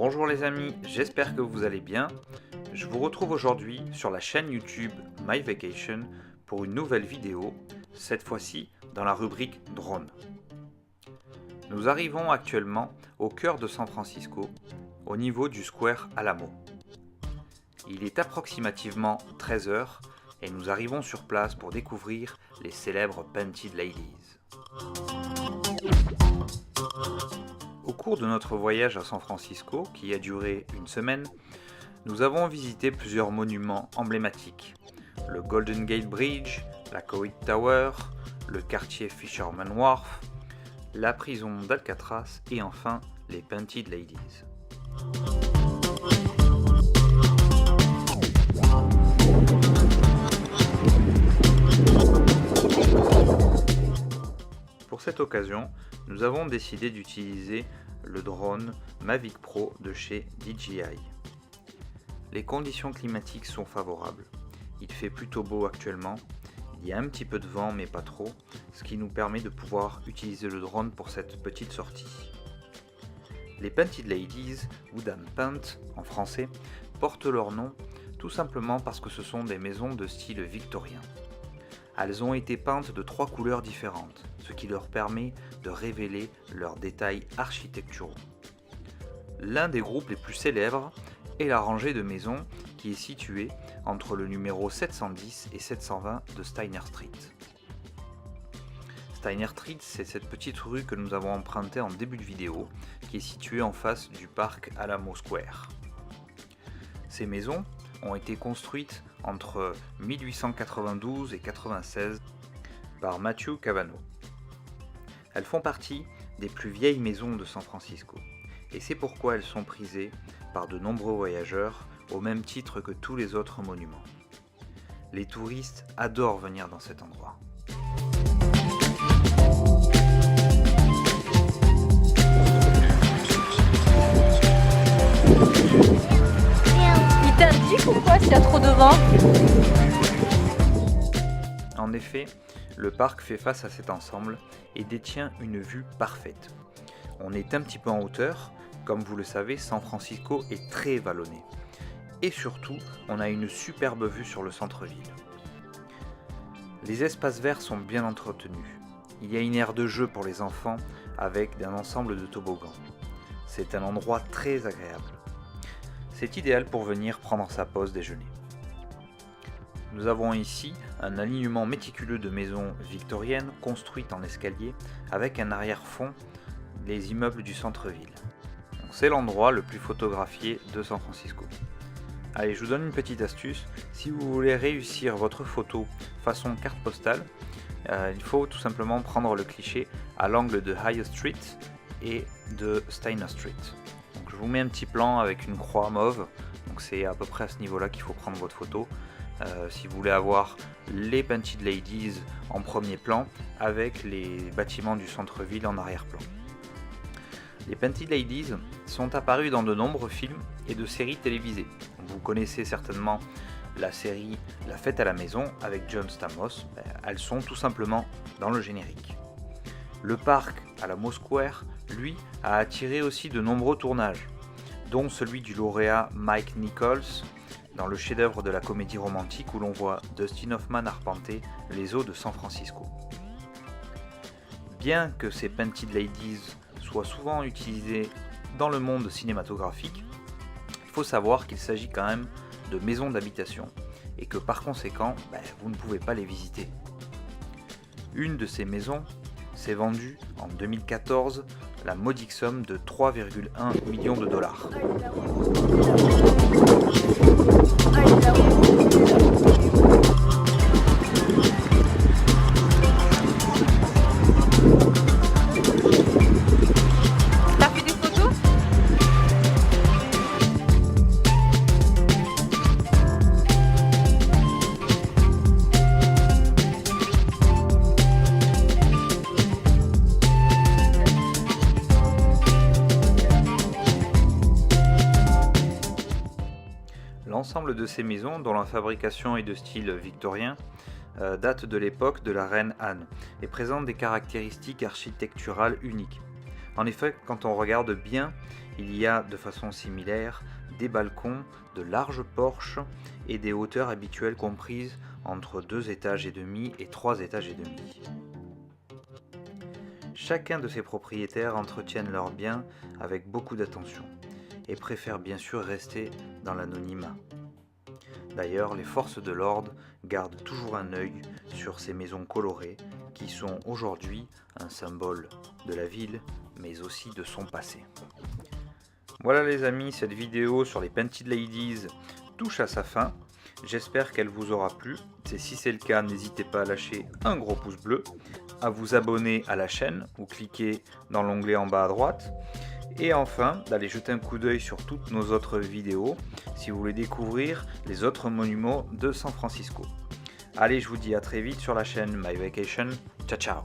Bonjour les amis, j'espère que vous allez bien. Je vous retrouve aujourd'hui sur la chaîne YouTube My Vacation pour une nouvelle vidéo, cette fois-ci dans la rubrique drone. Nous arrivons actuellement au cœur de San Francisco, au niveau du Square Alamo. Il est approximativement 13 h et nous arrivons sur place pour découvrir les célèbres Painted Ladies. Au cours de notre voyage à San Francisco, qui a duré une semaine, nous avons visité plusieurs monuments emblématiques. Le Golden Gate Bridge, la Coit Tower, le quartier Fisherman Wharf, la prison d'Alcatraz et enfin les Painted Ladies. Pour cette occasion, nous avons décidé d'utiliser le drone Mavic Pro de chez DJI. Les conditions climatiques sont favorables. Il fait plutôt beau actuellement. Il y a un petit peu de vent mais pas trop, ce qui nous permet de pouvoir utiliser le drone pour cette petite sortie. Les Painted Ladies, ou Dames peintes en français, portent leur nom tout simplement parce que ce sont des maisons de style victorien. Elles ont été peintes de 3 couleurs différentes, ce qui leur permet de révéler leurs détails architecturaux. L'un des groupes les plus célèbres est la rangée de maisons qui est située entre le numéro 710 et 720 de Steiner Street. Steiner Street, c'est cette petite rue que nous avons empruntée en début de vidéo, qui est située en face du parc Alamo Square. Ces maisons ont été construites entre 1892 et 96 par Matthew Cavanaugh. Elles font partie des plus vieilles maisons de San Francisco, et c'est pourquoi elles sont prisées par de nombreux voyageurs au même titre que tous les autres monuments. Les touristes adorent venir dans cet endroit. Il t'indique ou quoi s'il y a trop de vent? En effet, le parc fait face à cet ensemble et détient une vue parfaite. On est un petit peu en hauteur, comme vous le savez, San Francisco est très vallonné. Et surtout, on a une superbe vue sur le centre-ville. Les espaces verts sont bien entretenus. Il y a une aire de jeu pour les enfants avec un ensemble de toboggans. C'est un endroit très agréable. C'est idéal pour venir prendre sa pause déjeuner. Nous avons ici un alignement méticuleux de maisons victoriennes construites en escalier avec un arrière-fond des immeubles du centre-ville. C'est l'endroit le plus photographié de San Francisco. Allez, je vous donne une petite astuce. Si vous voulez réussir votre photo façon carte postale, il faut tout simplement prendre le cliché à l'angle de High Street et de Steiner Street. Donc, je vous mets un petit plan avec une croix mauve. Donc c'est à peu près à ce niveau-là qu'il faut prendre votre photo. Si vous voulez avoir les Painted Ladies en premier plan avec les bâtiments du centre-ville en arrière-plan. Les Painted Ladies sont apparues dans de nombreux films et de séries télévisées. Vous connaissez certainement la série La Fête à la Maison avec John Stamos. Elles sont tout simplement dans le générique. Le parc Alamo Square, lui, a attiré aussi de nombreux tournages, dont celui du lauréat Mike Nichols, dans le chef-d'œuvre de la comédie romantique où l'on voit Dustin Hoffman arpenter les eaux de San Francisco. Bien que ces Painted Ladies soient souvent utilisées dans le monde cinématographique, il faut savoir qu'il s'agit quand même de maisons d'habitation et que par conséquent, vous ne pouvez pas les visiter. Une de ces maisons s'est vendue en 2014 la modique somme de 3,1 millions de dollars. T'as fait des photos? L'ensemble de ces maisons, dont la fabrication est de style victorien, date de l'époque de la reine Anne et présente des caractéristiques architecturales uniques. En effet, quand on regarde bien, Il y a de façon similaire des balcons, de larges porches et des hauteurs habituelles comprises entre 2 étages et demi et 3 étages et demi. Chacun de ces propriétaires entretiennent leurs biens avec beaucoup d'attention et préfèrent bien sûr rester dans l'anonymat. D'ailleurs, les forces de l'ordre gardent toujours un œil sur ces maisons colorées qui sont aujourd'hui un symbole de la ville mais aussi de son passé. Voilà les amis, cette vidéo sur les Painted Ladies touche à sa fin. J'espère qu'elle vous aura plu. Si c'est le cas, n'hésitez pas à lâcher un gros pouce bleu, à vous abonner à la chaîne ou cliquer dans l'onglet en bas à droite. Et enfin, d'aller jeter un coup d'œil sur toutes nos autres vidéos si vous voulez découvrir les autres monuments de San Francisco. Allez, je vous dis à très vite sur la chaîne My Vacation. Ciao ciao.